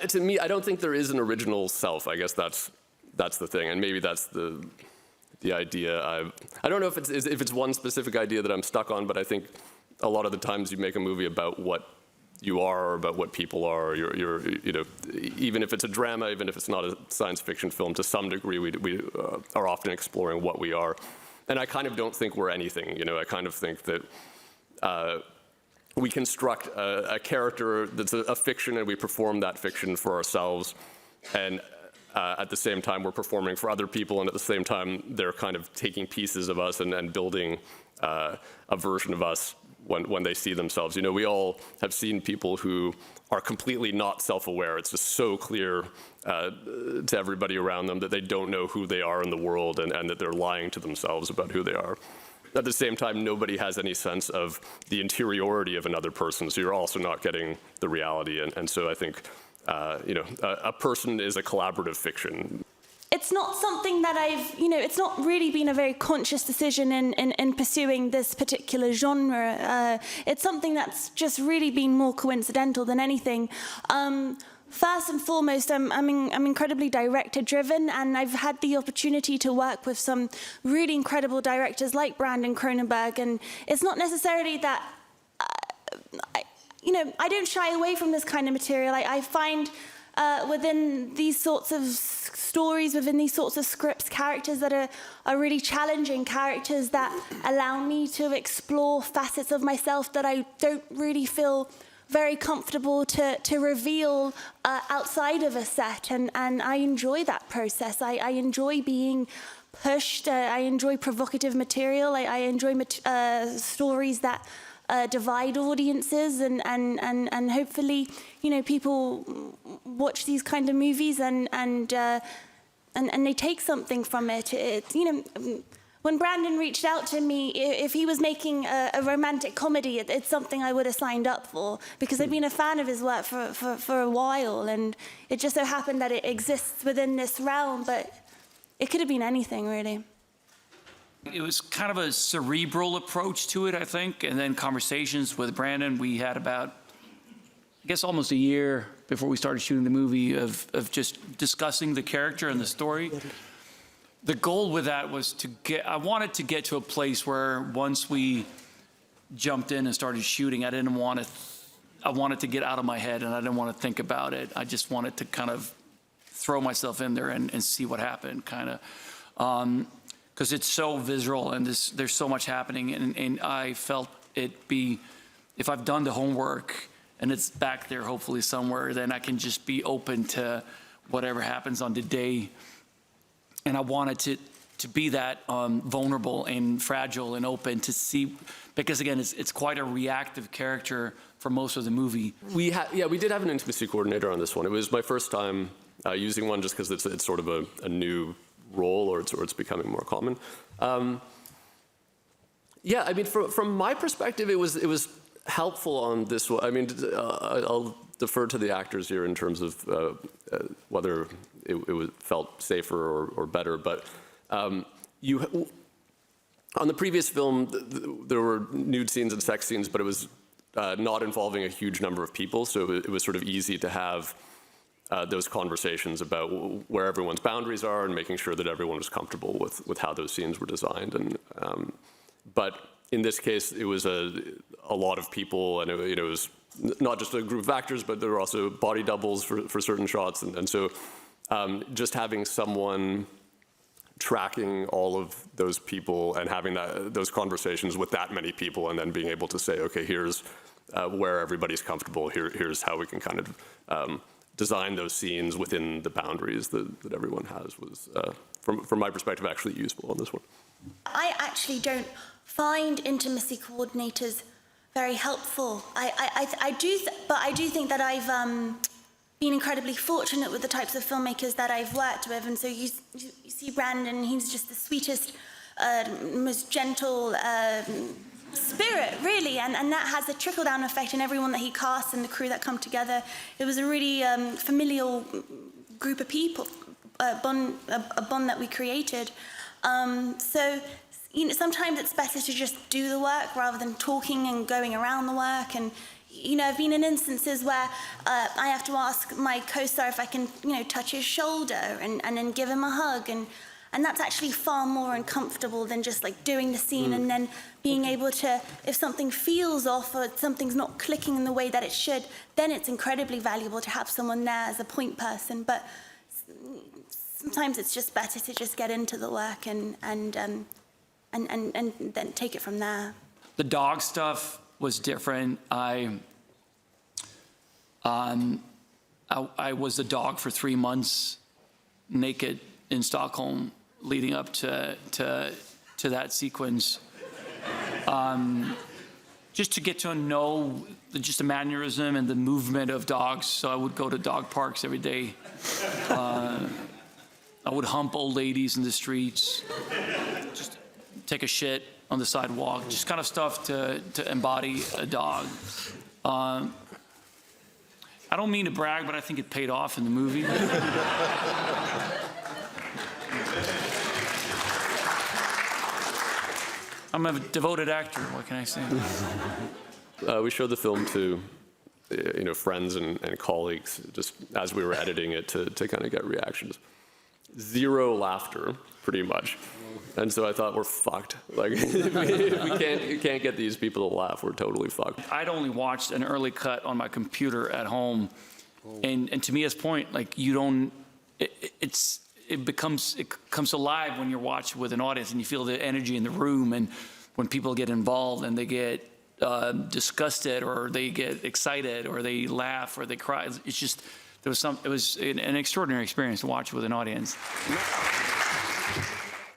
To me, I don't think there is an original self. I guess that's the thing, and maybe that's the idea. I don't know if it's one specific idea that I'm stuck on, but I think a lot of the times you make a movie about what you are or about what people are. You know, even if it's a drama, even if it's not a science fiction film, to some degree we are often exploring what we are. And I kind of don't think we're anything. You know, I kind of think that we construct a character that's a fiction, and we perform that fiction for ourselves. And at the same time, we're performing for other people, and at the same time, they're kind of taking pieces of us and building a version of us when they see themselves. You know, we all have seen people who are completely not self-aware. It's just so clear to everybody around them that they don't know who they are in the world, and that they're lying to themselves about who they are. At the same time, nobody has any sense of the interiority of another person, so you're also not getting the reality. And so I think, you know, a person is a collaborative fiction. It's not something that it's not really been a very conscious decision in pursuing this particular genre. It's something that's just really been more coincidental than anything. First and foremost, I'm incredibly director-driven, and I've had the opportunity to work with some really incredible directors like Brandon Cronenberg, and it's not necessarily that, I don't shy away from this kind of material. I find within these sorts of stories, within these sorts of scripts, characters that are really challenging, characters that allow me to explore facets of myself that I don't really feel very comfortable to reveal outside of a set, and I enjoy that process. I enjoy being pushed. I enjoy provocative material. I enjoy stories that divide audiences, and hopefully, you know, people watch these kind of movies and they take something from it. You know, when Brandon reached out to me, if he was making a romantic comedy, it's something I would have signed up for, because I've been a fan of his work for a while, and it just so happened that it exists within this realm, but it could have been anything, really. It was kind of a cerebral approach to it, I think, and then conversations with Brandon. We had about, I guess, almost a year before we started shooting the movie of just discussing the character and the story. The goal with that was I wanted to get to a place where once we jumped in and started shooting, I wanted to get out of my head, and I didn't want to think about it. I just wanted to kind of throw myself in there and see what happened, kind of. Because it's so visceral, and there's so much happening, and I felt if I've done the homework and it's back there hopefully somewhere, then I can just be open to whatever happens on the day. And I wanted to be that vulnerable and fragile and open to see, because again, it's quite a reactive character for most of the movie. We did have an intimacy coordinator on this one. It was my first time using one, just because it's sort of a new role, or it's becoming more common. Yeah, I mean, from my perspective, it was helpful on this one. I mean, I'll defer to the actors here in terms of whether it felt safer or better, but on the previous film, there were nude scenes and sex scenes, but it was not involving a huge number of people, so it was sort of easy to have those conversations about where everyone's boundaries are and making sure that everyone was comfortable with how those scenes were designed. And but in this case, it was a lot of people, and it was not just a group of actors, but there were also body doubles for certain shots, and so just having someone tracking all of those people and having those conversations with that many people, and then being able to say, okay, here's where everybody's comfortable, here's how we can kind of design those scenes within the boundaries that everyone has, was, from my perspective, actually useful on this one. I actually don't find intimacy coordinators very helpful. I do think that I've been incredibly fortunate with the types of filmmakers that I've worked with, and so you see Brandon, he's just the sweetest, most gentle spirit, really, and that has a trickle-down effect in everyone that he casts and the crew that come together. It was a really familial group of people, a bond that we created. So, sometimes it's better to just do the work rather than talking and going around the work. And I've been in instances where I have to ask my co-star if I can, touch his shoulder and then give him a hug. And that's actually far more uncomfortable than just like doing the scene and then being able to, if something feels off or something's not clicking in the way that it should, then it's incredibly valuable to have someone there as a point person. But sometimes it's just better to just get into the work and then take it from there. The dog stuff was different. I was the dog for 3 months, naked in Stockholm, leading up to that sequence. Just to get to know just the mannerism and the movement of dogs. So I would go to dog parks every day. I would hump old ladies in the streets, just take a shit on the sidewalk, just kind of stuff to embody a dog. I don't mean to brag, but I think it paid off in the movie. I'm a devoted actor, what can I say? We showed the film to friends and colleagues just as we were editing it to kind of get reactions. Zero laughter, pretty much. And so I thought, we're fucked. Like, if we can't get these people to laugh, we're totally fucked. I'd only watched an early cut on my computer at home. And to Mia's point, like, you don't, it comes alive when you're watching with an audience and you feel the energy in the room. And when people get involved and they get disgusted or they get excited or they laugh or they cry, it was an extraordinary experience to watch with an audience.